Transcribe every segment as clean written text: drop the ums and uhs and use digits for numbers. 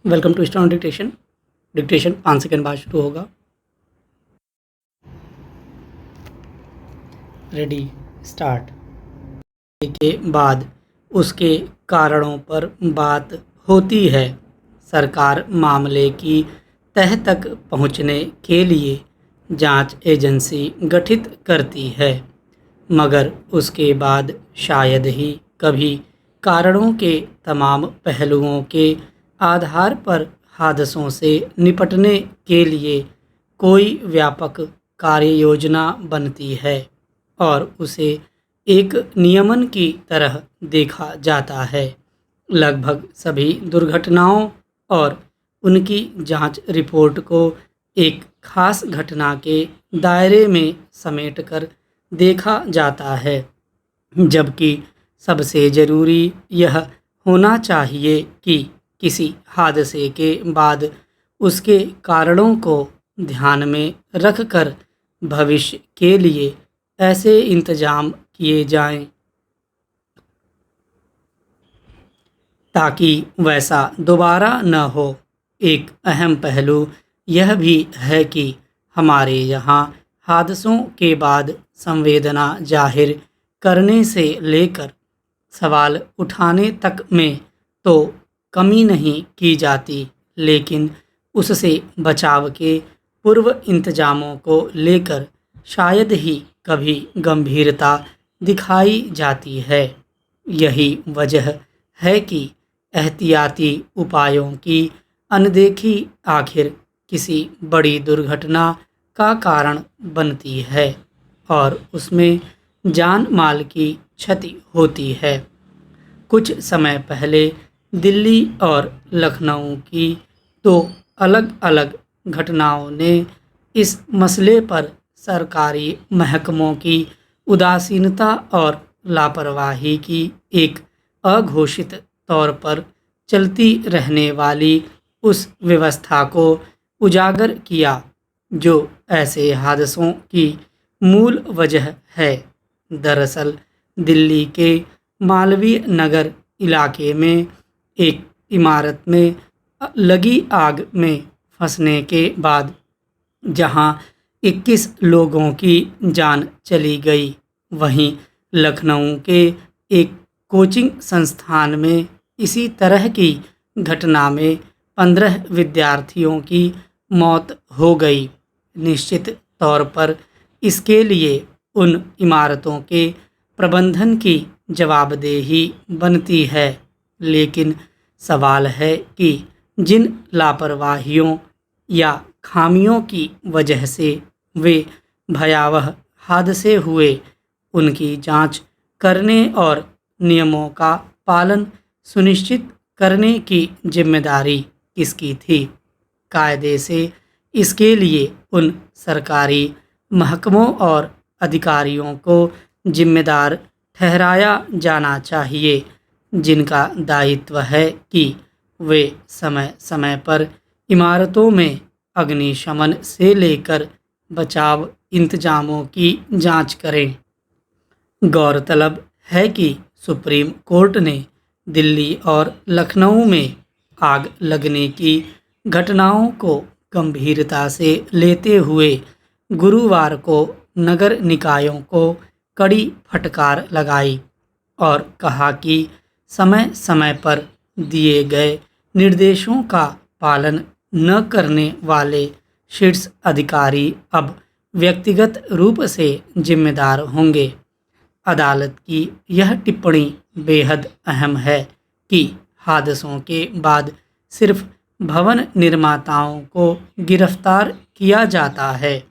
Welcome to stone dictation. Dictation 5 second बाद शुरू होगा। Ready, start. के बाद उसके कारणों पर बात होती है। सरकार मामले की तह तक पहुंचने के लिए जांच एजेंसी गठित करती है, मगर उसके बाद शायद ही कभी कारणों के तमाम पहलुओं के आधार पर हादसों से निपटने के लिए कोई व्यापक कार्य योजना बनती है और उसे एक नियमन की तरह देखा जाता है। लगभग सभी दुर्घटनाओं और उनकी जांच रिपोर्ट को एक खास घटना के दायरे में समेटकर देखा जाता है, जबकि सबसे ज़रूरी यह होना चाहिए कि किसी हादसे के बाद उसके कारणों को ध्यान में रखकर भविष्य के लिए ऐसे इंतजाम किए जाएं ताकि वैसा दोबारा न हो। एक अहम पहलू यह भी है कि हमारे यहाँ हादसों के बाद संवेदना जाहिर करने से लेकर सवाल उठाने तक में तो कमी नहीं की जाती, लेकिन उससे बचाव के पूर्व इंतजामों को लेकर शायद ही कभी गंभीरता दिखाई जाती है। यही वजह है कि एहतियाती उपायों की अनदेखी आखिर किसी बड़ी दुर्घटना का कारण बनती है और उसमें जान माल की क्षति होती है। कुछ समय पहले दिल्ली और लखनऊ की दो अलग अलग घटनाओं ने इस मसले पर सरकारी महकमों की उदासीनता और लापरवाही की एक अघोषित तौर पर चलती रहने वाली उस व्यवस्था को उजागर किया जो ऐसे हादसों की मूल वजह है। दरअसल दिल्ली के मालवीय नगर इलाके में एक इमारत में लगी आग में फंसने के बाद जहां 21 लोगों की जान चली गई, वहीं लखनऊ के एक कोचिंग संस्थान में इसी तरह की घटना में 15 विद्यार्थियों की मौत हो गई। निश्चित तौर पर इसके लिए उन इमारतों के प्रबंधन की जवाबदेही बनती है, लेकिन सवाल है कि जिन लापरवाहियों या खामियों की वजह से वे भयावह हादसे हुए, उनकी जांच करने और नियमों का पालन सुनिश्चित करने की जिम्मेदारी किसकी थी। कायदे से इसके लिए उन सरकारी महकमों और अधिकारियों को जिम्मेदार ठहराया जाना चाहिए जिनका दायित्व है कि वे समय समय पर इमारतों में अग्निशमन से लेकर बचाव इंतजामों की जांच करें। गौरतलब है कि सुप्रीम कोर्ट ने दिल्ली और लखनऊ में आग लगने की घटनाओं को गंभीरता से लेते हुए गुरुवार को नगर निकायों को कड़ी फटकार लगाई और कहा कि समय समय पर दिए गए निर्देशों का पालन न करने वाले शीर्ष अधिकारी अब व्यक्तिगत रूप से जिम्मेदार होंगे। अदालत की यह टिप्पणी बेहद अहम है कि हादसों के बाद सिर्फ भवन निर्माताओं को गिरफ्तार किया जाता है,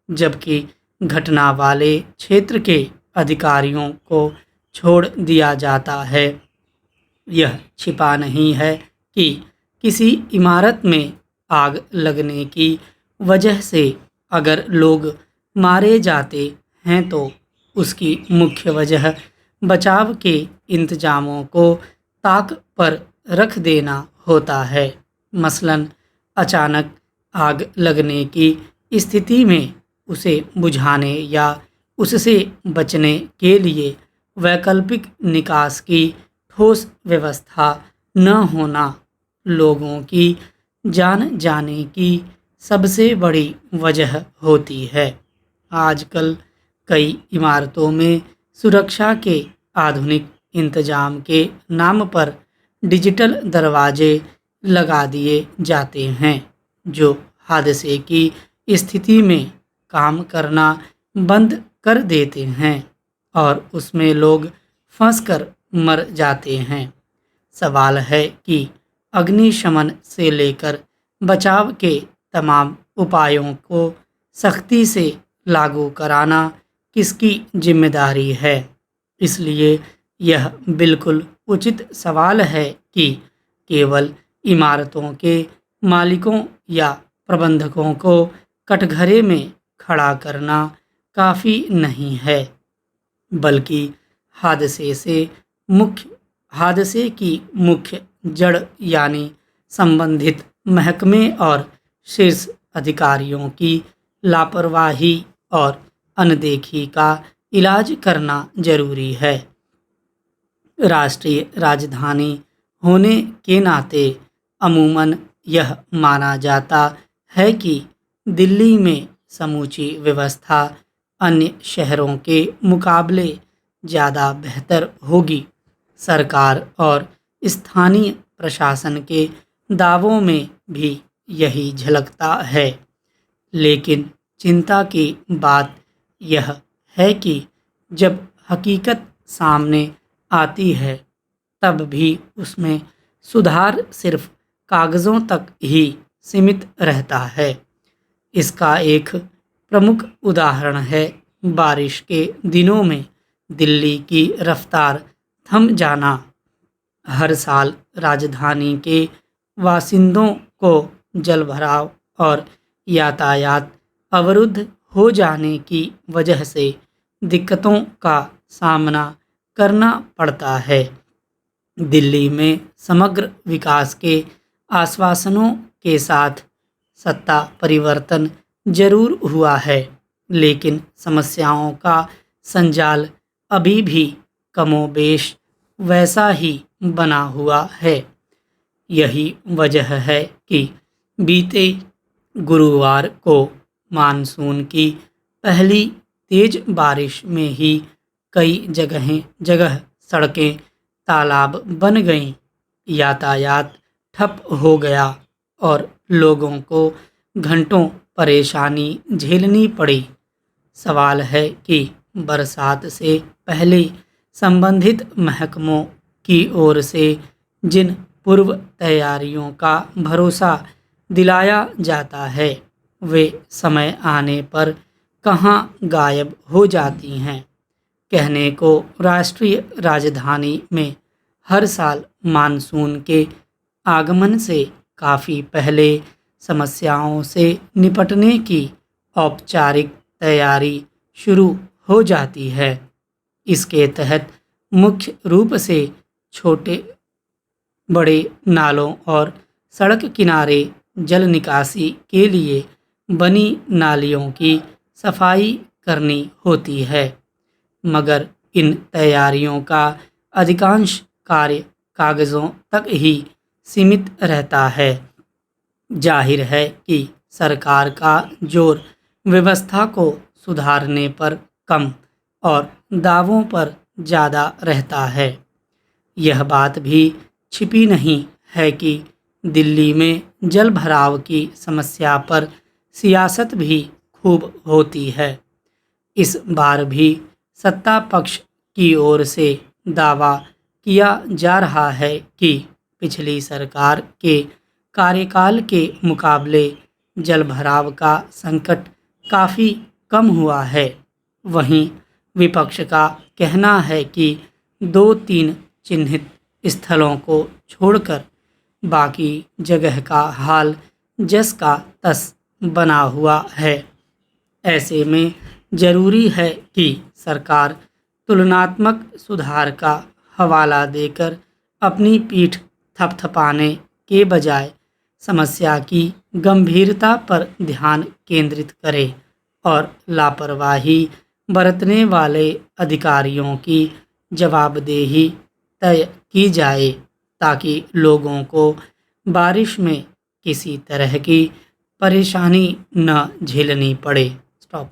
जबकि घटना वाले क्षेत्र के अधिकारियों को छोड़ दिया जाता है। यह छिपा नहीं है कि किसी इमारत में आग लगने की वजह से अगर लोग मारे जाते हैं तो उसकी मुख्य वजह बचाव के इंतजामों को ताक पर रख देना होता है। मसलन अचानक आग लगने की स्थिति में उसे बुझाने या उससे बचने के लिए वैकल्पिक निकास की ठोस व्यवस्था न होना। लोगों की जान जाने की सबसे बड़ी वजह होती है। आजकल कई इमारतों में सुरक्षा के आधुनिक इंतजाम के नाम पर डिजिटल दरवाजे लगा दिए जाते हैं, जो हादसे की स्थिति में काम करना बंद कर देते हैं और उसमें लोग फंसकर मर जाते हैं। सवाल है कि अग्निशमन से लेकर बचाव के तमाम उपायों को सख्ती से लागू कराना किसकी जिम्मेदारी है। इसलिए यह बिल्कुल उचित सवाल है कि केवल इमारतों के मालिकों या प्रबंधकों को कटघरे में खड़ा करना काफ़ी नहीं है, बल्कि हादसे की मुख्य जड़ यानी संबंधित महकमे और शीर्ष अधिकारियों की लापरवाही और अनदेखी का इलाज करना जरूरी है। राष्ट्रीय राजधानी होने के नाते अमूमन यह माना जाता है कि दिल्ली में समूची व्यवस्था अन्य शहरों के मुकाबले ज़्यादा बेहतर होगी। सरकार और स्थानीय प्रशासन के दावों में भी यही झलकता है, लेकिन चिंता की बात यह है कि जब हकीकत सामने आती है तब भी उसमें सुधार सिर्फ कागज़ों तक ही सीमित रहता है। इसका एक प्रमुख उदाहरण है बारिश के दिनों में दिल्ली की रफ्तार थम जाना। हर साल राजधानी के बासिंदों को जलभराव और यातायात अवरुद्ध हो जाने की वजह से दिक्कतों का सामना करना पड़ता है। दिल्ली में समग्र विकास के आश्वासनों के साथ सत्ता परिवर्तन जरूर हुआ है, लेकिन समस्याओं का संजाल अभी भी कमोबेश वैसा ही बना हुआ है। यही वजह है कि बीते गुरुवार को मानसून की पहली तेज बारिश में ही कई जगह सड़कें तालाब बन गईं, यातायात ठप हो गया और लोगों को घंटों परेशानी झेलनी पड़ी। सवाल है कि बरसात से पहले संबंधित महकमों की ओर से जिन पूर्व तैयारियों का भरोसा दिलाया जाता है, वे समय आने पर कहाँ गायब हो जाती हैं। कहने को राष्ट्रीय राजधानी में हर साल मानसून के आगमन से काफ़ी पहले समस्याओं से निपटने की औपचारिक तैयारी शुरू हो जाती है। इसके तहत मुख्य रूप से छोटे बड़े नालों और सड़क किनारे जल निकासी के लिए बनी नालियों की सफाई करनी होती है, मगर इन तैयारियों का अधिकांश कार्य कागज़ों तक ही सीमित रहता है। जाहिर है कि सरकार का जोर व्यवस्था को सुधारने पर कम और दावों पर ज़्यादा रहता है। यह बात भी छिपी नहीं है कि दिल्ली में जल भराव की समस्या पर सियासत भी खूब होती है। इस बार भी सत्ता पक्ष की ओर से दावा किया जा रहा है कि पिछली सरकार के कार्यकाल के मुकाबले जलभराव का संकट काफ़ी कम हुआ है। वहीं विपक्ष का कहना है कि 2-3 चिन्हित स्थलों को छोड़कर बाकी जगह का हाल जस का तस बना हुआ है। ऐसे में ज़रूरी है कि सरकार तुलनात्मक सुधार का हवाला देकर अपनी पीठ थपथपाने के बजाय समस्या की गंभीरता पर ध्यान केंद्रित करे और लापरवाही बरतने वाले अधिकारियों की जवाबदेही तय की जाए, ताकि लोगों को बारिश में किसी तरह की परेशानी न झेलनी पड़े। स्टॉप।